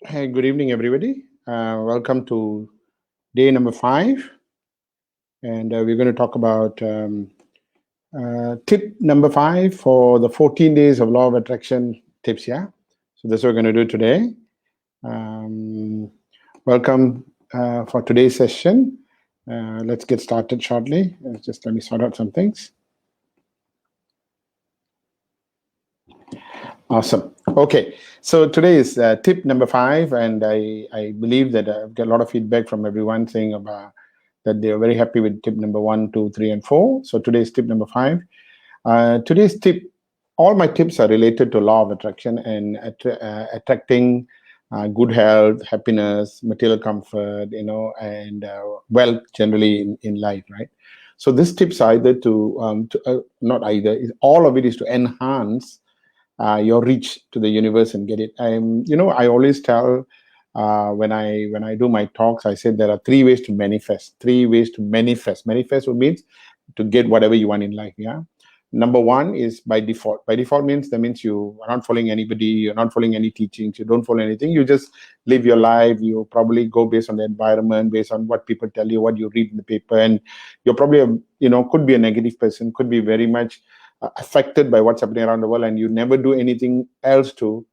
Hey, good evening, everybody. Welcome to day number 5, and we're going to talk about tip number 5 for the 14 days of law of attraction tips. Yeah, so that's what we're going to do today. Um, Welcome for today's session. Let's get started shortly. Just let me sort out some things. Awesome. Okay, so today is tip number 5, and I believe that I've got a lot of feedback from everyone saying about that they are very happy with tip number 1, 2, 3, and 4. So today's tip number 5. Today's tip, all my tips are related to law of attraction and attracting good health, happiness, material comfort, and wealth generally in life, right? So this tips either to not either, all of it is to enhance your reach to the universe and get it. I always tell when I do my talks, I said there are 3 ways to manifest. 3 ways to manifest. Manifest would means to get whatever you want in life. Yeah. Number one is by default. By default means that means you are not following anybody, you're not following any teachings, you don't follow anything. You just live your life. You probably go based on the environment, based on what people tell you, what you read in the paper, and you're probably could be a negative person, could be very much affected by what's happening around the world, and you never do anything else to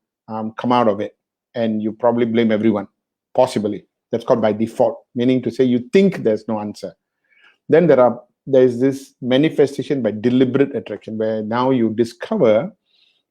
come out of it, and you probably blame everyone, possibly. That's called by default, meaning to say you think there's no answer. Then there's this manifestation by deliberate attraction, where now you discover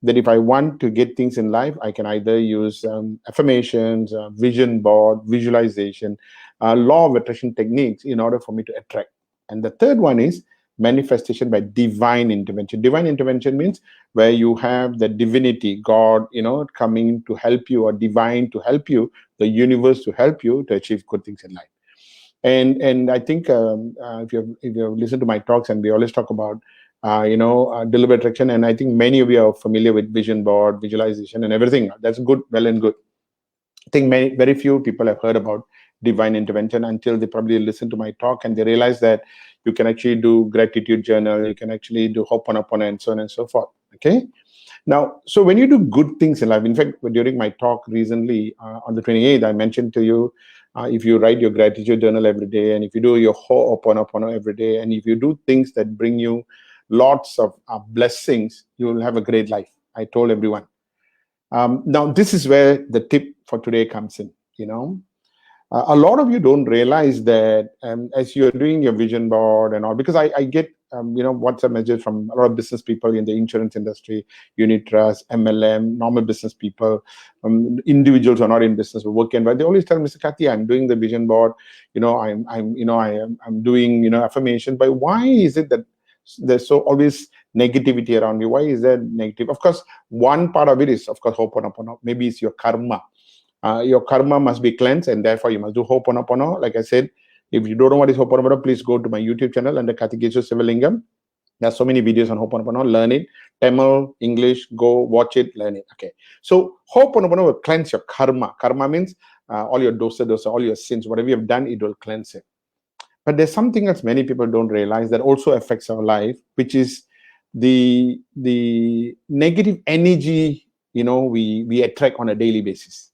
that if I want to get things in life, I can either use affirmations, vision board, visualization, law of attraction techniques in order for me to attract. And the third one is manifestation by divine intervention. Divine intervention means where you have the divinity, God, coming to help you, or divine to help you, the universe to help you to achieve good things in life. And I think if you listen to my talks, and we always talk about deliberate attraction, and I think many of you are familiar with vision board, visualization, and everything. That's good, well and good. I think very few people have heard about divine intervention until they probably listen to my talk and they realize that you can actually do gratitude journal, you can actually do Ho'oponopono, and so on and so forth. Okay. Now, so when you do good things in life, in fact, during my talk recently on the 28th, I mentioned to you, if you write your gratitude journal every day, and if you do your Ho'oponopono every day, and if you do things that bring you lots of blessings, you will have a great life. I told everyone. Now, this is where the tip for today comes in. A lot of you don't realize that as you're doing your vision board and all, because I get WhatsApp messages from a lot of business people in the insurance industry, unit trust, MLM, normal business people, individuals who are not in business who work in, but they always tell Mr. Kathi, I'm doing the vision board, I'm doing affirmation. But why is it that there's so always negativity around me? Why is that negative? Of course, one part of it is, of course, Ho'oponopono. Maybe it's your karma. Your karma must be cleansed, and therefore you must do Ho'oponopono. Like I said, if you don't know what is Ho'oponopono, please go to my YouTube channel under Kathikesu Sivalingam. There's so many videos on Ho'oponopono. Learn it. Tamil, English, go watch it, learn it. Okay. So Ho'oponopono will cleanse your karma. Karma means all your dosa, all your sins, whatever you have done, it will cleanse it. But there's something else many people don't realize that also affects our life, which is the negative energy we attract on a daily basis.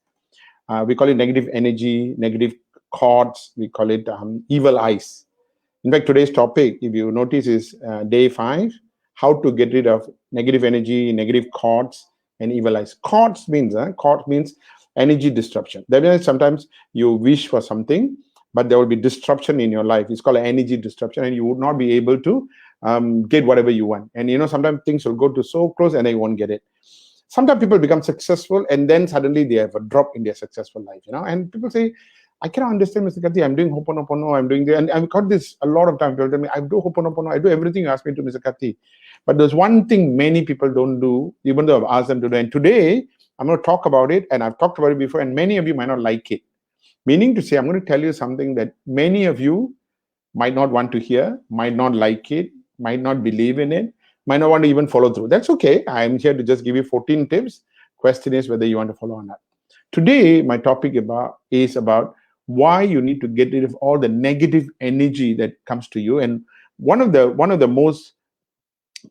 We call it negative energy, negative thoughts. We call it evil eyes. In fact, today's topic, if you notice, is day 5, how to get rid of negative energy, negative thoughts, and evil eyes. Thoughts means energy disruption. That means sometimes you wish for something, but there will be disruption in your life. It's called energy disruption, and you would not be able to get whatever you want. And sometimes things will go to so close and they won't get it. Sometimes people become successful and then suddenly they have a drop in their successful life, and people say, I cannot understand, Mr. Kathi, I'm doing Ho'oponopono, I'm doing this, and I've got this a lot of time. People tell me, I do Ho'oponopono, I do everything you ask me to, Mr. Kathi. But there's one thing many people don't do, even though I've asked them to do. And today, I'm going to talk about it, and I've talked about it before, and many of you might not like it. Meaning to say, I'm going to tell you something that many of you might not want to hear, might not like it, might not believe in it, might not want to even follow through. That's okay. I'm here to just give you 14 tips. Question is whether you want to follow or not. Today, my topic is about why you need to get rid of all the negative energy that comes to you. And one of the most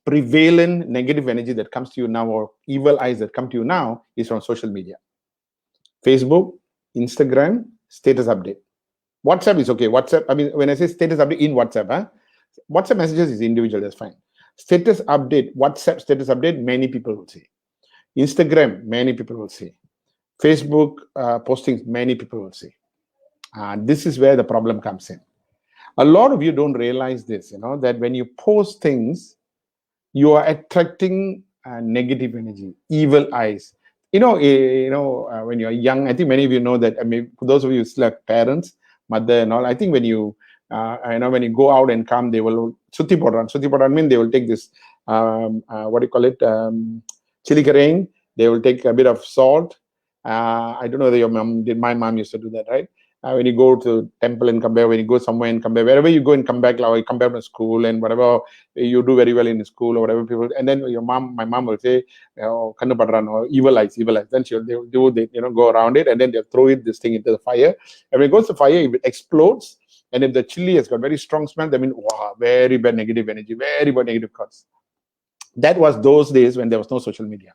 prevalent negative energy that comes to you now, or evil eyes that come to you now, is from social media. Facebook, Instagram, status update. WhatsApp is okay. WhatsApp, I mean, when I say status update in WhatsApp, WhatsApp messages is individual, that's fine. Status update, WhatsApp status update, many people will see. Instagram, many people will see. Facebook postings, many people will see. This is where the problem comes in. A lot of you don't realize this, that when you post things, you are attracting negative energy, evil eyes. When you're young, I think many of you know that. I mean, for those of you who still have parents, mother and all, I think when you go out and come, they will suthi podran. Suthi podran mean they will take this, what do you call it, chili kering. They will take a bit of salt. I don't know whether your mom did. My mom used to do that, right? When you go to temple and come back, when you go somewhere and come back, wherever you go and come back, like you come back from school and whatever, you do very well in school or whatever people, and then my mom will say, "Kannu padran," or evil eyes. Then they will do, go around it, and then they'll throw this thing into the fire. And when it goes to fire, if it explodes, and if the chili has got very strong smell, that means, wow, very bad negative energy, very bad negative thoughts. That was those days when there was no social media.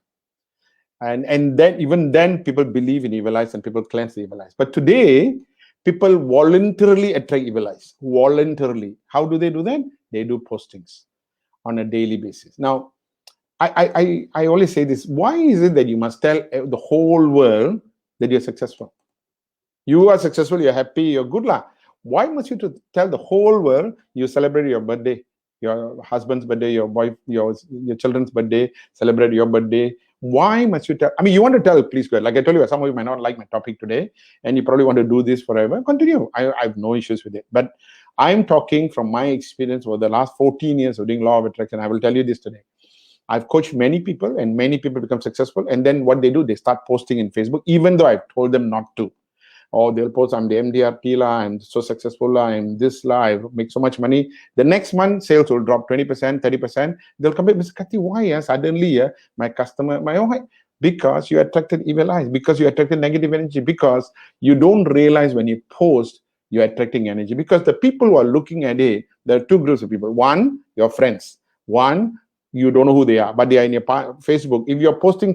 And then even then people believe in evil eyes and people cleanse the evil eyes. But today, people voluntarily attract evil eyes. Voluntarily. How do they do that? They do postings on a daily basis. Now, I always say this. Why is it that you must tell the whole world that you're successful? You are successful, you're happy, you're good lah. Why must you tell the whole world you celebrate your birthday, your husband's birthday, your wife, your children's birthday, celebrate your birthday? Why must you tell? I mean, you want to tell, please go ahead. Like I told you, some of you might not like my topic today, and you probably want to do this forever. Continue. I have no issues with it. But I'm talking from my experience over the last 14 years of doing law of attraction. I will tell you this today. I've coached many people, and many people become successful. And then what they do, they start posting in Facebook, even though I've told them not to. Or they'll post, I'm the MDRT la, I'm so successful la, I'm this la, I make so much money. The next month, sales will drop 20%, 30%. They'll come back, Mr. Kati, why? Suddenly, my customer, because you attracted evil eyes, because you attracted negative energy, because you don't realize when you post, you're attracting energy. Because the people who are looking at it, there are two groups of people. One, your friends. One, you don't know who they are, but they are in your Facebook. If you're posting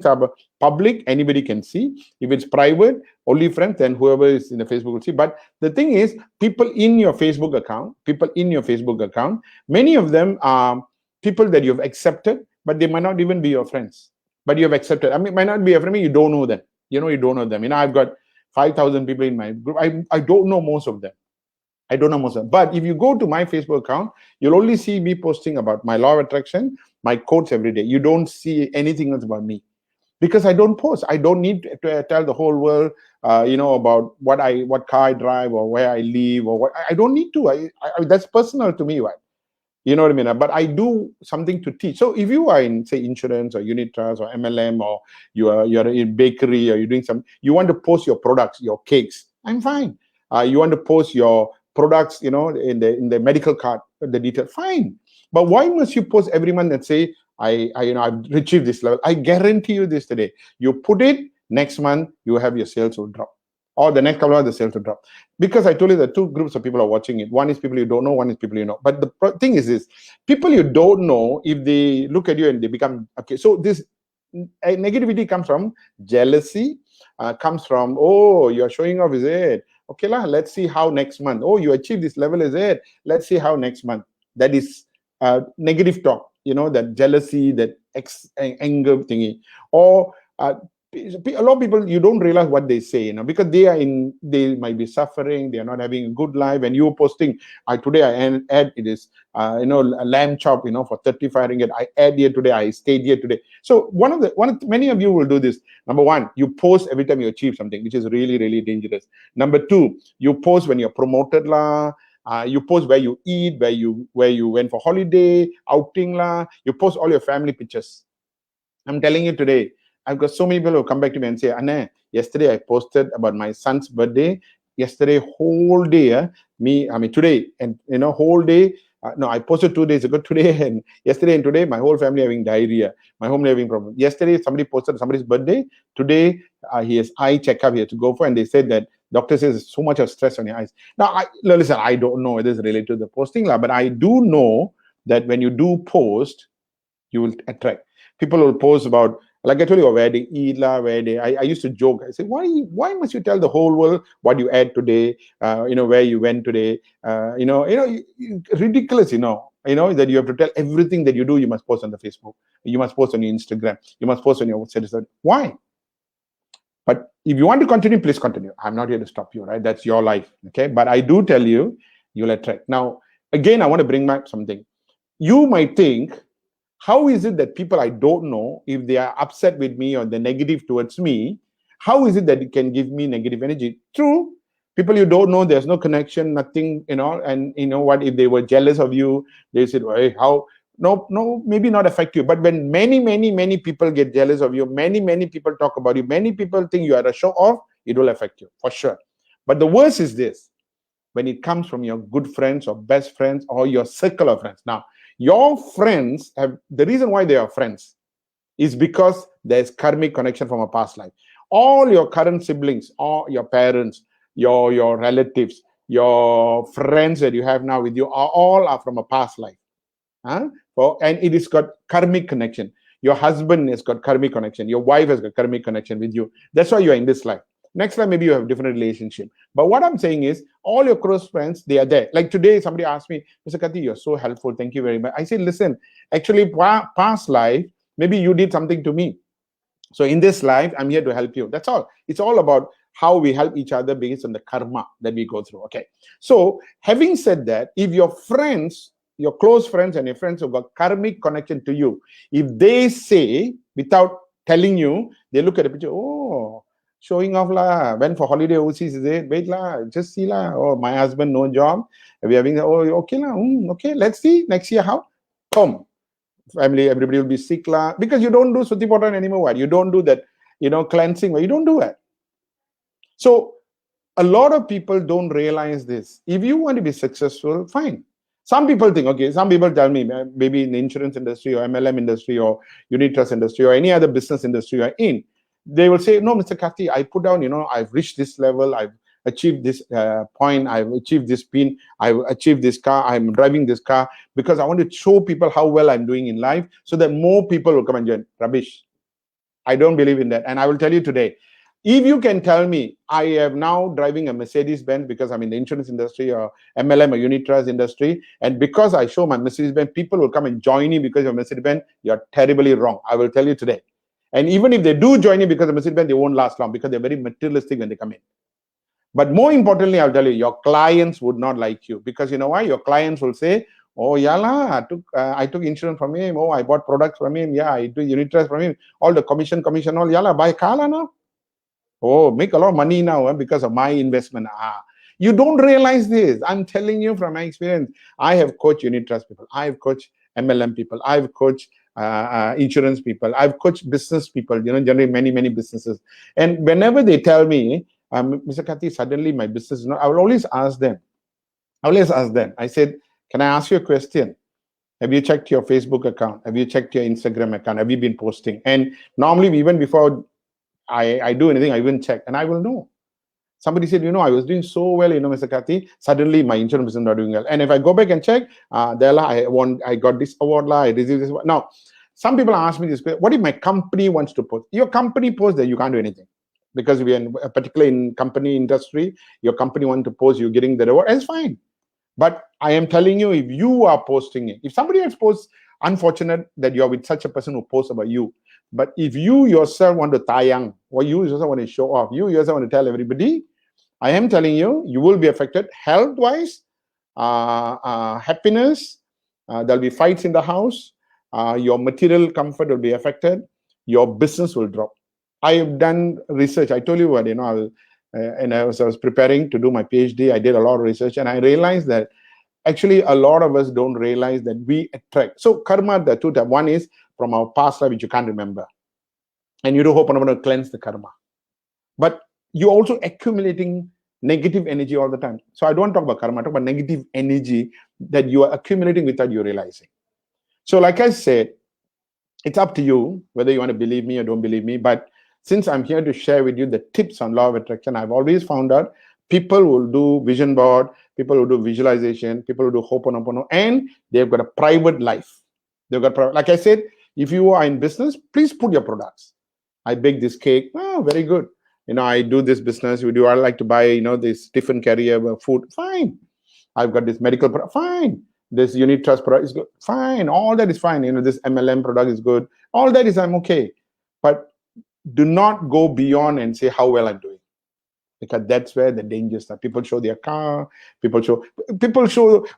public, anybody can see. If it's private, only friends, then whoever is in the Facebook will see. But the thing is, people in your Facebook account, many of them are people that you've accepted, but they might not even be your friends. But you have accepted. I mean, might not be your friend, you don't know them. You don't know them. I've got 5,000 people in my group. I don't know most of them. But if you go to my Facebook account, you'll only see me posting about my law of attraction, my quotes every day. You don't see anything else about me because I don't post. I don't need to tell the whole world, about what car I drive or where I live or what. I don't need to. I that's personal to me, right? You know what I mean? But I do something to teach. So if you are in, say, insurance or unit trust or MLM, or you're in bakery, or you're doing something, you want to post your products, your cakes, I'm fine. You want to post your products, in the medical card, the detail, fine. But why must you post every month and say, I've achieved this level? I guarantee you this today. You put it, next month, you have your sales will drop. Or the next couple of months, the sales will drop. Because I told you the two groups of people are watching it. One is people you don't know, one is people you know. But the thing is this, people you don't know, if they look at you and they become, okay, so this negativity comes from jealousy, comes from, oh, you're showing off, is it? Okay, let's see how next month. Oh, you achieve this level, is it? Let's see how next month. That is negative talk, that jealousy, that anger thingy. Or a lot of people, you don't realize what they say, because they might be suffering, they are not having a good life, and you're posting, today I add it is, a lamb chop, for 35 ringgit. I add here today, I stayed here today. So many of you will do this. Number one, you post every time you achieve something, which is really, really dangerous. Number two, you post when you're promoted lah. You post where you eat, where you went for holiday, outing lah. You post all your family pictures. I'm telling you today, I've got so many people who come back to me and say, Anna, yesterday I posted about my son's birthday. Yesterday, whole day, today, and whole day. No, I posted 2 days ago. Today and yesterday and today, my whole family having diarrhea. My home having problem. Yesterday, somebody posted somebody's birthday. Today, he has eye checkup he has to go for, and they said that doctor says there's so much of stress on your eyes. Now, listen, I don't know whether it's related to the posting, but I do know that when you do post, you will attract. People will post about Like I told you, where they eat, where they. I used to joke. I say, why must you tell the whole world what you ate today? Where you went today. Ridiculous. That you have to tell everything that you do. You must post on the Facebook. You must post on your Instagram. You must post on your citizen. Why? But if you want to continue, please continue. I'm not here to stop you, right? That's your life, okay? But I do tell you, you'll attract. Now, again, I want to bring back something. You might think, how is it that people I don't know, if they are upset with me or they're negative towards me, how is it that it can give me negative energy? True. People you don't know, there's no connection, nothing, and you know what, if they were jealous of you, they said, well, hey, how? No, maybe not affect you. But when many people get jealous of you, many people talk about you, many people think you are a show off, it will affect you, for sure. But the worst is this, when it comes from your good friends or best friends or your circle of friends. Now, your friends have, the reason why they are friends is because there's karmic connection from a past life. All your current siblings, or your parents, your relatives, your friends that you have now with you are from a past life. And it has got karmic connection. Your husband has got karmic connection. Your wife has got karmic connection with you. That's why you're in this life. Next life, maybe you have a different relationship. But what I'm saying is, all your close friends, they are there. Like today, somebody asked me, Mr. Kati, you're so helpful. Thank you very much. I said, listen, actually, past life, maybe you did something to me. So in this life, I'm here to help you. That's all. It's all about how we help each other based on the karma that we go through. Okay. So having said that, if your friends, your close friends and your friends who got karmic connection to you, if they say, without telling you, they look at the picture, oh, showing off lah, went for holiday overseas, is it? Wait lah, just see lah. Oh, my husband, no job. We having, oh, okay lah, okay, let's see next year how. Boom. Family, everybody will be sick lah. Because you don't do Suti Potan anymore. What? You don't do that, cleansing. You don't do it. So a lot of people don't realize this. If you want to be successful, fine. Some people think, okay, some people tell me, maybe in the insurance industry or MLM industry or unit trust industry or any other business industry you're in, they will say, no, Mr. Kati, I put down, I've reached this level, I've achieved this point, I've achieved this pin, I've achieved this car, I'm driving this car because I want to show people how well I'm doing in life so that more people will come and join. Rubbish. I don't believe in that. And I will tell you today, if you can tell me I am now driving a Mercedes-Benz because I'm in the insurance industry or MLM or unit trust industry, and because I show my Mercedes-Benz, people will come and join me because of Mercedes-Benz, you're terribly wrong. I will tell you today. And even if they do join you because of Mercedes-Benz, they won't last long because they're very materialistic when they come in. But more importantly, I'll tell you, your clients would not like you because you know why? Your clients will say, oh, yeah, I took insurance from him. Oh, I bought products from him. Yeah, I do unit trust from him. All the commission, all, yeah, buy car now. Oh, make a lot of money now because of my investment. You don't realize this. I'm telling you from my experience. I have coached unit trust people. I have coached MLM people. I've coached insurance people. I've coached business people, generally many businesses. And whenever they tell me, Mr. Kati, suddenly my business is not, I will always ask them. I said, can I ask you a question? Have you checked your Facebook account? Have you checked your Instagram account? Have you been posting? And normally, even before I do anything, I even check, and I will know. Somebody said, I was doing so well, Mr. Kati, suddenly my insurance business is not doing well. And if I go back and check, I got this award, I received this award. Now, some people ask me this, what if my company wants to post? Your company posts that you can't do anything. Because we are particularly in company industry, your company wants to post, you're getting the reward, it's fine. But I am telling you, if you are posting it, if somebody else posts, unfortunate that you're with such a person who posts about you. But if you yourself want to tayang, or you yourself want to show off, you yourself want to tell everybody, I am telling you, you will be affected health-wise, happiness, there'll be fights in the house, your material comfort will be affected, your business will drop. I have done research. I told you what, and I was preparing to do my PhD. I did a lot of research, and I realized that actually a lot of us don't realize that we attract. So karma, the two types. One is from our past life, which you can't remember. And you do hope to cleanse the karma. But you're also accumulating negative energy all the time. So I don't talk about karma, I talk about negative energy that you are accumulating without you realizing. So like I said, it's up to you whether you want to believe me or don't believe me. But since I'm here to share with you the tips on law of attraction, I've always found out people will do vision board, people will do visualization, people will do Ho'oponopono, and they've got a private life. They've got, like I said, if you are in business, please put your products. I bake this cake. Oh, very good. I do this business. I like to buy, this Tiffin carrier food. Fine. I've got this medical product. Fine. This unit trust product is good. Fine. All that is fine. This MLM product is good. All that is, I'm okay. But do not go beyond and say how well I'm doing, because that's where the danger starts. People show their car. People show.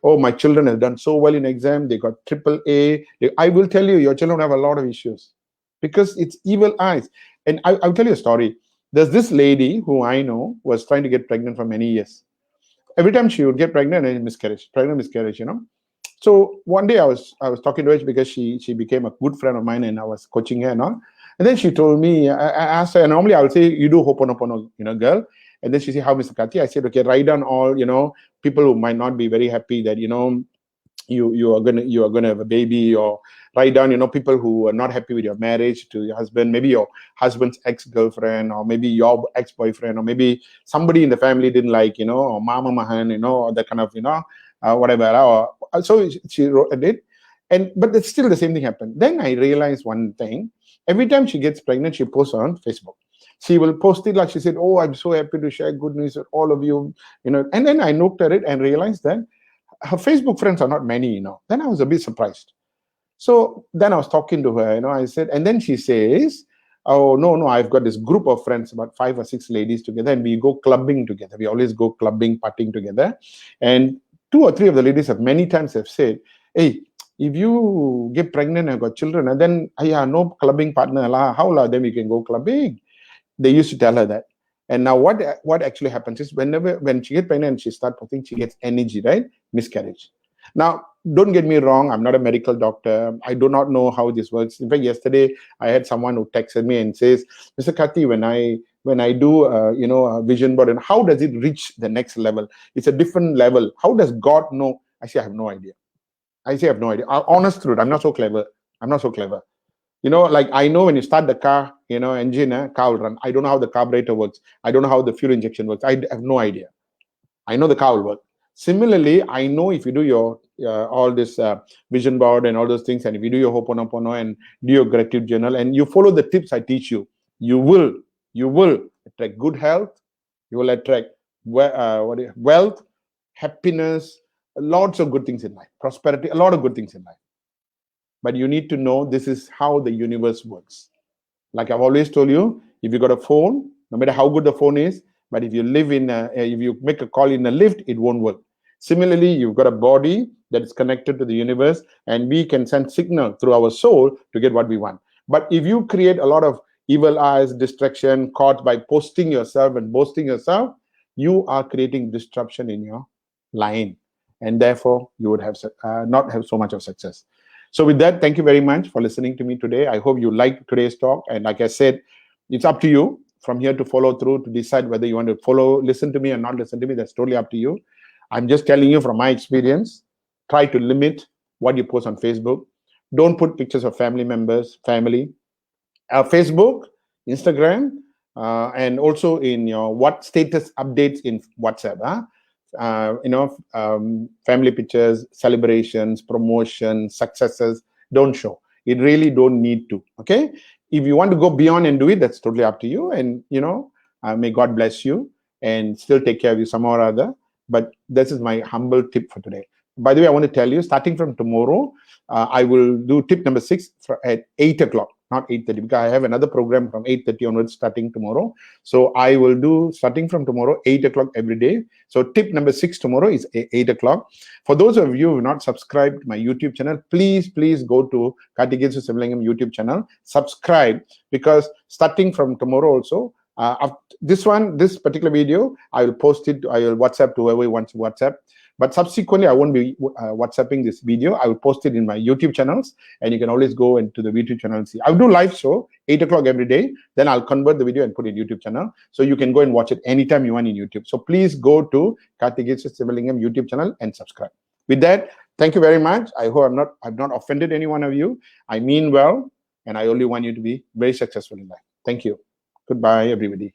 Oh, my children have done so well in exam. They got AAA. I will tell you, your children have a lot of issues because it's evil eyes. And I'll tell you a story. There's this lady who I know was trying to get pregnant for many years. Every time she would get pregnant and miscarriage. So one day I was talking to her because she became a good friend of mine and I was coaching her and all. And then she told me, I asked her, normally I would say, you do Ho'oponopono, girl. And then she said, how, Mr. Karthi? I said, okay, write down all, people who might not be very happy that, you are gonna have a baby, or write down, people who are not happy with your marriage to your husband, maybe your husband's ex-girlfriend, or maybe your ex-boyfriend, or maybe somebody in the family didn't like, or Mama Mahan, or that kind of, whatever. So she wrote it, but it's still the same thing happened. Then I realized one thing. Every time she gets pregnant, she posts on Facebook. She will post it like she said, oh, I'm so happy to share good news with all of you, And then I looked at it and realized that her Facebook friends are not many, Then I was a bit surprised. So then I was talking to her, I said, and then she says, oh, no, I've got this group of friends, about 5 or 6 ladies together, and we go clubbing together. We always go clubbing, partying together. And 2 or 3 of the ladies have many times have said, hey, if you get pregnant and got children, and then, no clubbing partner, how then we can go clubbing? They used to tell her that. And now what actually happens is when she gets pregnant and she starts posting, she gets energy, right? Miscarriage. Now, don't get me wrong. I'm not a medical doctor. I do not know how this works. In fact, yesterday I had someone who texted me and says, Mr. Karthi, when I do, a vision board, and how does it reach the next level? It's a different level. How does God know? I say, I have no idea. Honest truth, I'm not so clever. Like I know when you start the car, engine, car will run. I don't know how the carburetor works. I don't know how the fuel injection works. I have no idea. I know the car will work. Similarly, I know if you do your all this vision board and all those things, and if you do your Ho'oponopono and do your gratitude journal, and you follow the tips I teach you, you will attract good health. You will attract wealth, happiness, lots of good things in life, prosperity, a lot of good things in life. But you need to know this is how the universe works. Like I've always told you, if you got a phone, no matter how good the phone is, but if you live if you make a call in a lift, it won't work. Similarly, you've got a body that is connected to the universe, and we can send signal through our soul to get what we want. But if you create a lot of evil eyes, distraction, caught by posting yourself and boasting yourself, you are creating disruption in your line, and therefore you would have not have so much of success. So with that, thank you very much for listening to me today. I hope you liked today's talk. And like I said, it's up to you from here to follow through to decide whether you want to listen to me or not listen to me. That's totally up to you. I'm just telling you from my experience, try to limit what you post on Facebook. Don't put pictures of family members, Facebook, Instagram, and also in your status updates in WhatsApp. Family pictures, celebrations, promotions, successes, don't show. It really don't need to. Okay, if you want to go beyond and do it, that's totally up to you. And may God bless you and still take care of you somehow or other. But this is my humble tip for today. By the way, I want to tell you, starting from tomorrow, I will do tip number 6 at 8 o'clock, not 8:30, because I have another program from 8:30 onwards starting tomorrow. So I will do, starting from tomorrow, 8 o'clock every day. So tip number 6 tomorrow is 8 o'clock. For those of you who have not subscribed to my YouTube channel, please go to Karthikesu Sivalingam YouTube channel, subscribe, because starting from tomorrow also, this particular video, I will post it, I will WhatsApp to whoever wants to WhatsApp. But subsequently, I won't be WhatsApping this video. I will post it in my YouTube channels, and you can always go into the YouTube channel and see. I'll do live show, 8 o'clock every day. Then I'll convert the video and put it in YouTube channel. So you can go and watch it anytime you want in YouTube. So please go to Karthikesu Sivalingam YouTube channel and subscribe. With that, thank you very much. I hope I've not offended any one of you. I mean well, and I only want you to be very successful in life. Thank you. Goodbye, everybody.